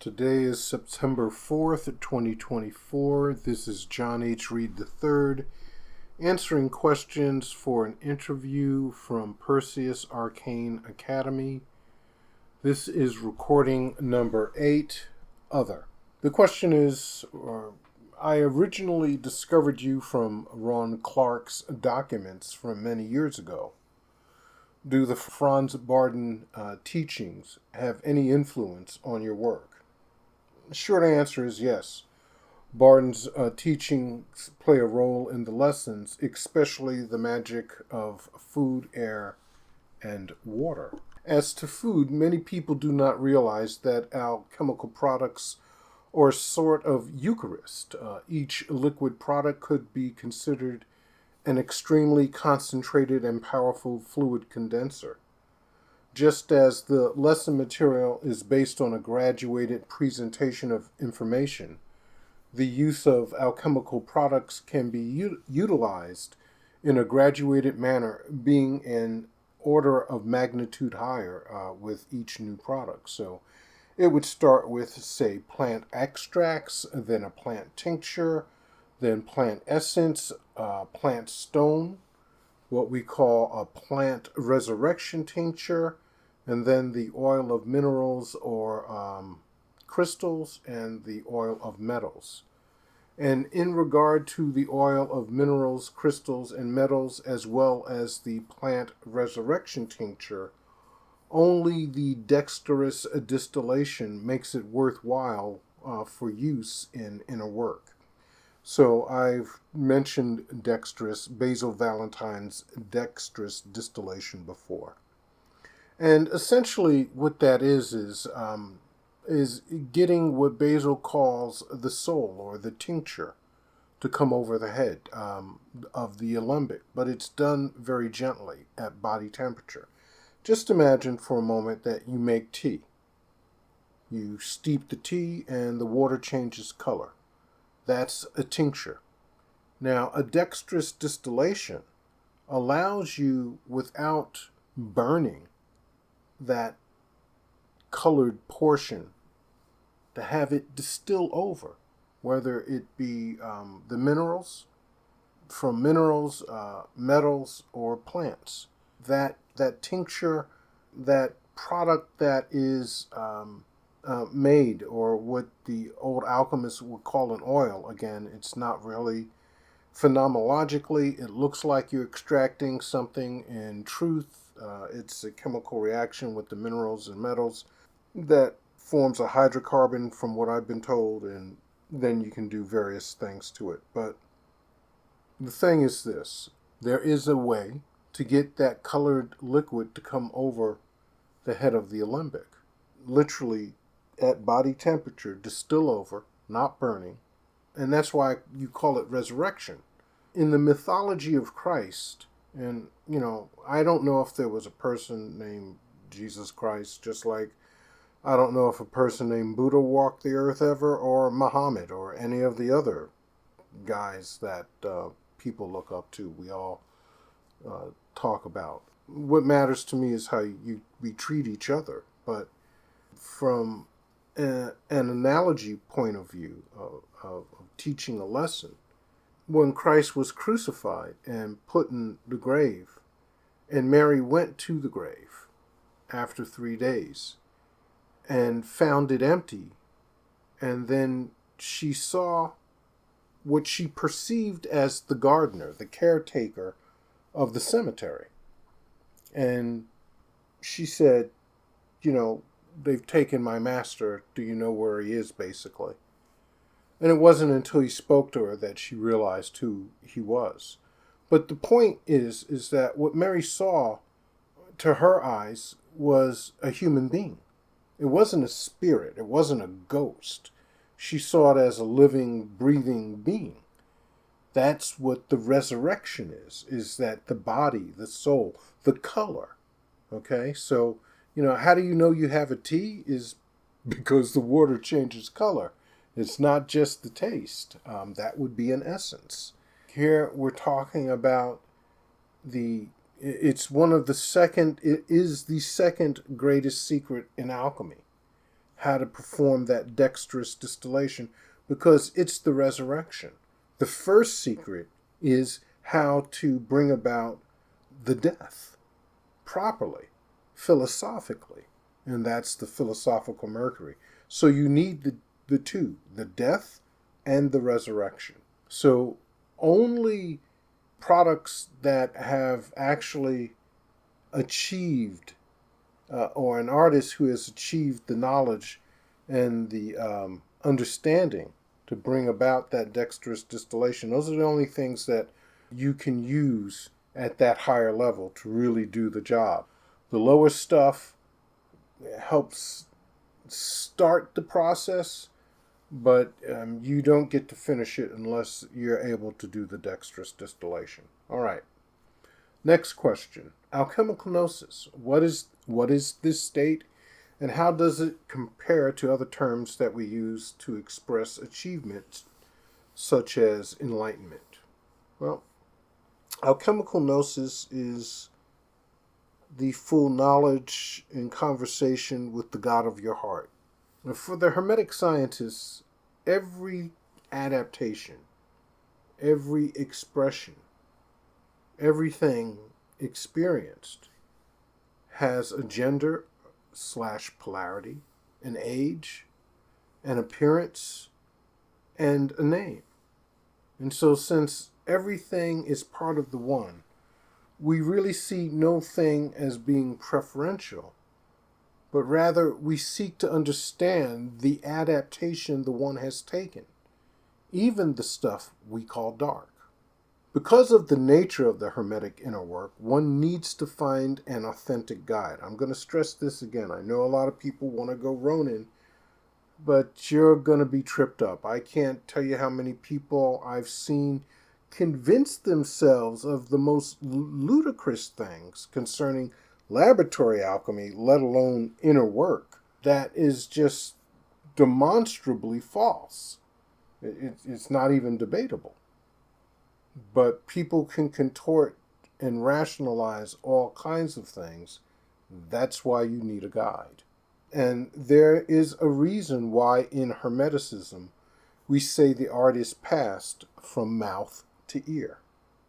Today is September 4th, 2024. This is John H. Reid III answering questions for an interview from Perseus Arcane Academy. This is recording number 8, Other. The question is, I originally discovered you from Ron Clark's documents from many years ago. Do the Franz Bardon teachings have any influence on your work? The short answer is yes. Bardon's teachings play a role in the lessons, especially the magic of food, air, and water. As to food, many people do not realize that alchemical products are a sort of Eucharist. Each liquid product could be considered an extremely concentrated and powerful fluid condenser. Just as the lesson material is based on a graduated presentation of information, the use of alchemical products can be utilized in a graduated manner, being an order of magnitude higher with each new product. So it would start with, say, plant extracts, then a plant tincture, then plant essence, plant stone, what we call a plant resurrection tincture, and then the oil of minerals or crystals and the oil of metals. And in regard to the oil of minerals, crystals, and metals, as well as the plant resurrection tincture, only the dexterous distillation makes it worthwhile for use in a work. So I've mentioned Basil Valentine's dexterous distillation before. And essentially what that is getting what Basil calls the soul or the tincture to come over the head of the alembic, but it's done very gently at body temperature. Just imagine for a moment that you make tea. You steep the tea and the water changes color. That's a tincture. Now, a dexterous distillation allows you, without burning that colored portion, to have it distill over, whether it be the minerals, from minerals, metals, or plants. That tincture, that product that is made, or what the old alchemists would call an oil. Again, it's not really phenomenologically. It looks like you're extracting something. In truth, it's a chemical reaction with the minerals and metals that forms a hydrocarbon, from what I've been told, and then you can do various things to it. But the thing is this: there is a way to get that colored liquid to come over the head of the alembic. Literally, at body temperature, distill over, not burning. And that's why you call it resurrection. In the mythology of Christ, and, I don't know if there was a person named Jesus Christ, just like I don't know if a person named Buddha walked the earth ever, or Muhammad, or any of the other guys that people look up to, we all talk about. What matters to me is how we treat each other. But from an analogy point of view of teaching a lesson, when Christ was crucified and put in the grave, and Mary went to the grave after 3 days and found it empty, and then she saw what she perceived as the gardener, the caretaker of the cemetery. And she said, they've taken my master. Do you know where he is, basically? And it wasn't until he spoke to her that she realized who he was. But the point is that what Mary saw, to her eyes, was a human being. It wasn't a spirit. It wasn't a ghost. She saw it as a living, breathing being. That's what the resurrection is that the body, the soul, the color. Okay? So, how do you know you have a tea? Is because the water changes color. It's not just the taste. That would be an essence. Here we're talking about it is the second greatest secret in alchemy. how to perform that dexterous distillation, because it's the resurrection. The first secret is how to bring about the death properly, philosophically, and that's the philosophical mercury. So you need the two, the death and the resurrection. So only products that have actually achieved, or an artist who has achieved the knowledge and the understanding to bring about that dexterous distillation, those are the only things that you can use at that higher level to really do the job. The lower stuff helps start the process, but you don't get to finish it unless you're able to do the dexterous distillation. All right. Next question. Alchemical Gnosis. What is this state, and how does it compare to other terms that we use to express achievements, such as enlightenment? Well, alchemical Gnosis is the full knowledge and conversation with the God of your heart. And for the Hermetic scientists, every adaptation, every expression, everything experienced has a gender / polarity, an age, an appearance, and a name. And so since everything is part of the one, we really see no thing as being preferential, but rather we seek to understand the adaptation the one has taken, even the stuff we call dark. Because of the nature of the Hermetic inner work, one needs to find an authentic guide. I'm going to stress this again. I know a lot of people want to go Ronin, but you're going to be tripped up. I can't tell you how many people I've seen convince themselves of the most ludicrous things concerning laboratory alchemy, let alone inner work, that is just demonstrably false. It's not even debatable. But people can contort and rationalize all kinds of things. That's why you need a guide. And there is a reason why in Hermeticism we say the art is passed from mouth to ear.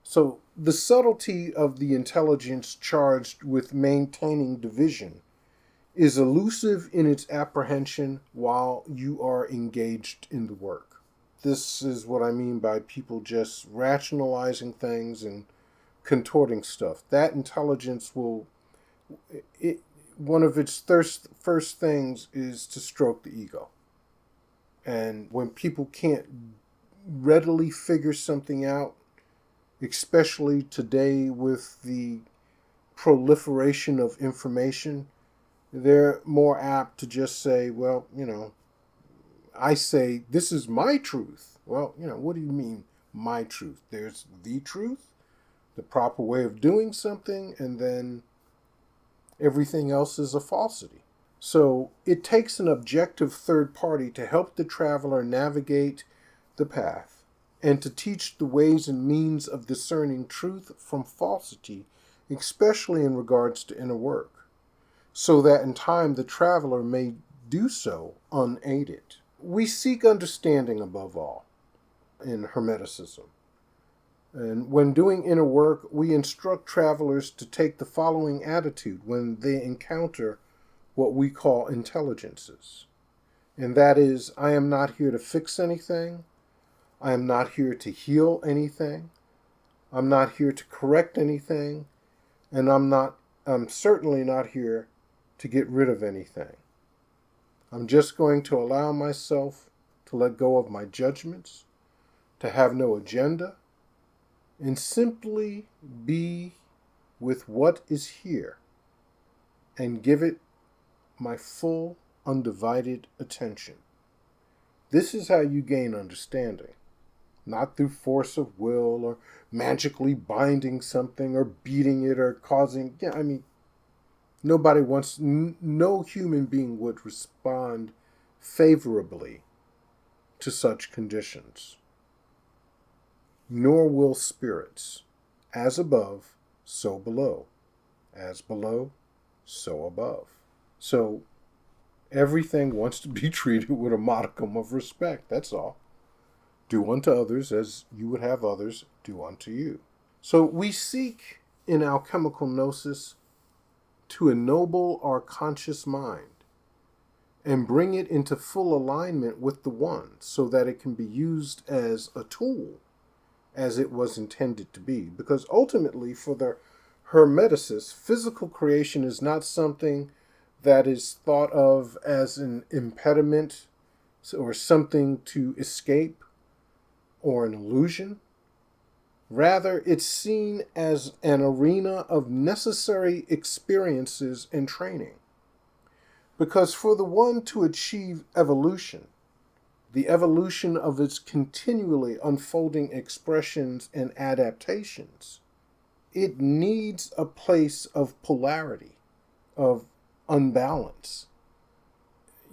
So the subtlety of the intelligence charged with maintaining division is elusive in its apprehension while you are engaged in the work. This is what I mean by people just rationalizing things and contorting stuff. That intelligence will, one of its first things is to stroke the ego. And when people can't readily figure something out, especially today with the proliferation of information, they're more apt to just say, well, I say, this is my truth. Well, what do you mean, my truth? There's the truth, the proper way of doing something, and then everything else is a falsity. So it takes an objective third party to help the traveler navigate the path and to teach the ways and means of discerning truth from falsity, especially in regards to inner work, so that in time the traveler may do so unaided. We seek understanding above all in Hermeticism. And when doing inner work, we instruct travelers to take the following attitude when they encounter what we call intelligences. And that is, I am not here to fix anything. I am not here to heal anything. I'm not here to correct anything. And I'm certainly not here to get rid of anything. I'm just going to allow myself to let go of my judgments, to have no agenda, and simply be with what is here and give it my full, undivided attention. This is how you gain understanding, not through force of will or magically binding something or beating it or causing, nobody wants, no human being would respond favorably to such conditions. Nor will spirits. As above, so below. As below, so above. So Everything wants to be treated with a modicum of respect. That's all. Do unto others as you would have others do unto you. So we seek in alchemical gnosis to ennoble our conscious mind and bring it into full alignment with the One so that it can be used as a tool as it was intended to be. Because ultimately, for the Hermeticists, physical creation is not something that is thought of as an impediment or something to escape or an illusion. Rather, it's seen as an arena of necessary experiences and training. Because for the One to achieve evolution, the evolution of its continually unfolding expressions and adaptations, it needs a place of polarity, of unbalance,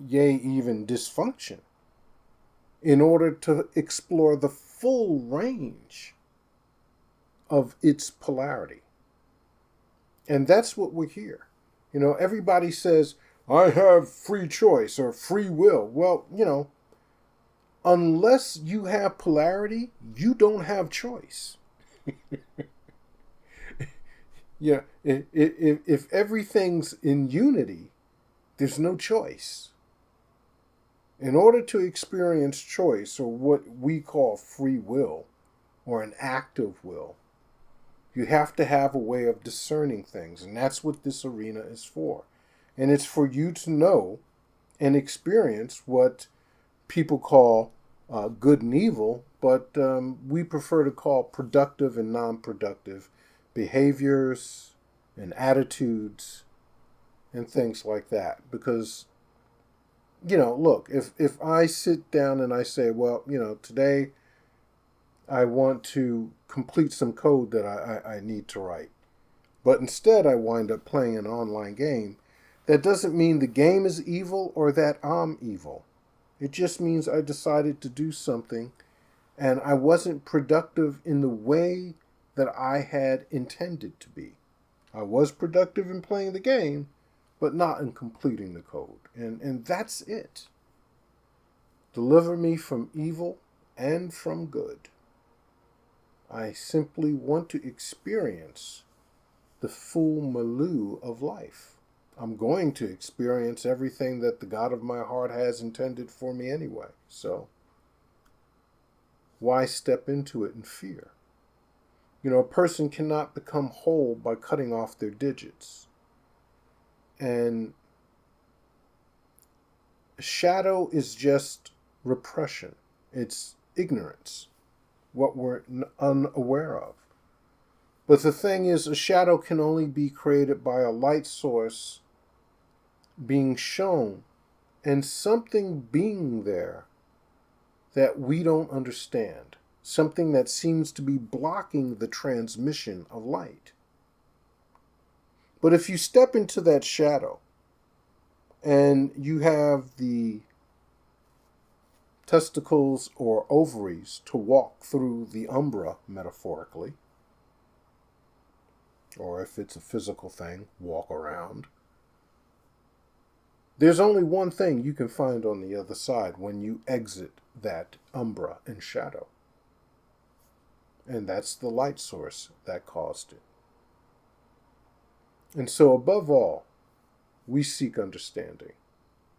yea, even dysfunction, in order to explore the full range of its polarity. And that's what we're here. Everybody says, I have free choice or free will. Well, unless you have polarity, you don't have choice. Yeah, if everything's in unity, there's no choice. In order to experience choice, or what we call free will, or an act of will, you have to have a way of discerning things, and that's what this arena is for. And it's for you to know and experience what people call good and evil, but we prefer to call productive and non-productive behaviors and attitudes and things like that. Because, look, if I sit down and I say, well, today I want to complete some code that I need to write, but instead I wind up playing an online game, that doesn't mean the game is evil or that I'm evil. It just means I decided to do something and I wasn't productive in the way that I had intended to be. I was productive in playing the game, but not in completing the code. And that's it. Deliver me from evil and from good. I simply want to experience the full milieu of life. I'm going to experience everything that the God of my heart has intended for me anyway. So why step into it in fear? A person cannot become whole by cutting off their digits. And shadow is just repression. It's ignorance, what we're unaware of. But the thing is, a shadow can only be created by a light source being shown and something being there that we don't understand. Something that seems to be blocking the transmission of light. But if you step into that shadow and you have the testicles or ovaries to walk through the umbra, metaphorically, or if it's a physical thing, walk around, there's only one thing you can find on the other side when you exit that umbra and shadow. And that's the light source that caused it. And so above all, we seek understanding,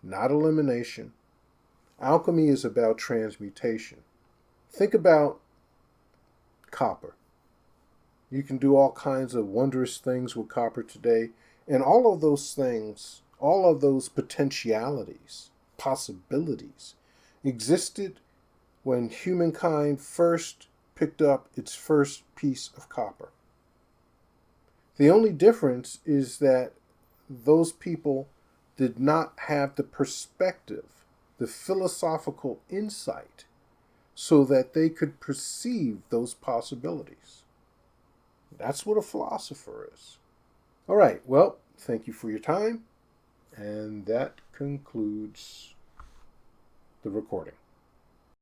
not elimination. Alchemy is about transmutation. Think about copper. You can do all kinds of wondrous things with copper today. And all of those things, all of those potentialities, possibilities, existed when humankind first picked up its first piece of copper. The only difference is that those people did not have the perspective, the philosophical insight, so that they could perceive those possibilities. That's what a philosopher is. All right, well, thank you for your time, and that concludes the recording.